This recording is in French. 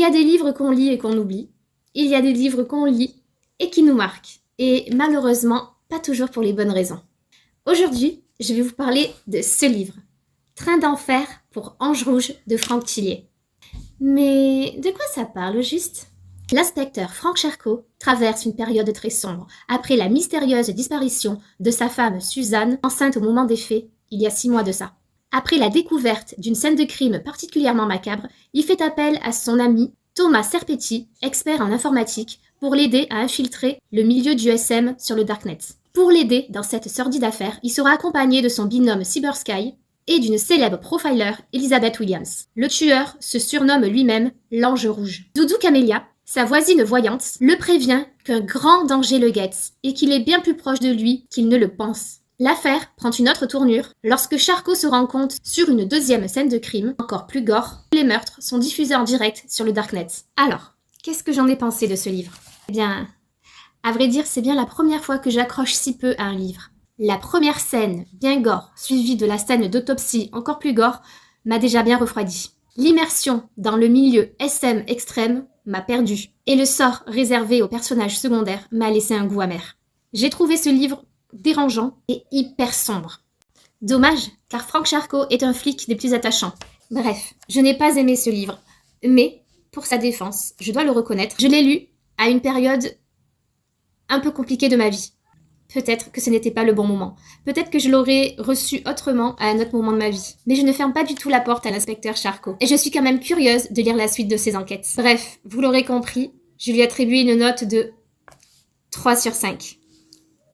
y a des livres qu'on lit et qu'on oublie. Il y a des livres qu'on lit et qui nous marquent. Et malheureusement, pas toujours pour les bonnes raisons. Aujourd'hui, je vais vous parler de ce livre. Train d'enfer pour Ange Rouge de Franck Thillier. Mais de quoi ça parle au juste? L'inspecteur Franck Charcot traverse une période très sombre après la mystérieuse disparition de sa femme Suzanne, enceinte au moment des faits, il y a 6 mois de ça. Après la découverte d'une scène de crime particulièrement macabre, il fait appel à son ami Thomas Serpetti, expert en informatique, pour l'aider à infiltrer le milieu du SM sur le Darknet. Pour l'aider dans cette sordide affaire, il sera accompagné de son binôme Cybersky et d'une célèbre profiler, Elizabeth Williams. Le tueur se surnomme lui-même l'Ange Rouge. Doudou Camélia, sa voisine voyante, le prévient qu'un grand danger le guette et qu'il est bien plus proche de lui qu'il ne le pense. L'affaire prend une autre tournure lorsque Charcot se rend compte sur une deuxième scène de crime, encore plus gore, les meurtres sont diffusés en direct sur le Darknet. Alors, qu'est-ce que j'en ai pensé de ce livre? Eh bien, à vrai dire, c'est bien la première fois que j'accroche si peu à un livre. La première scène, bien gore, suivie de la scène d'autopsie encore plus gore, m'a déjà bien refroidi. L'immersion dans le milieu SM extrême m'a perdu, et le sort réservé aux personnages secondaires m'a laissé un goût amer. J'ai trouvé ce livre dérangeant et hyper sombre. Dommage, car Franck Charcot est un flic des plus attachants. Bref, je n'ai pas aimé ce livre, mais pour sa défense, je dois le reconnaître, je l'ai lu à une période un peu compliquée de ma vie. Peut-être que ce n'était pas le bon moment. Peut-être que je l'aurais reçu autrement à un autre moment de ma vie. Mais je ne ferme pas du tout la porte à l'inspecteur Charcot. Et je suis quand même curieuse de lire la suite de ses enquêtes. Bref, vous l'aurez compris, je lui attribue une note de 3 sur 5.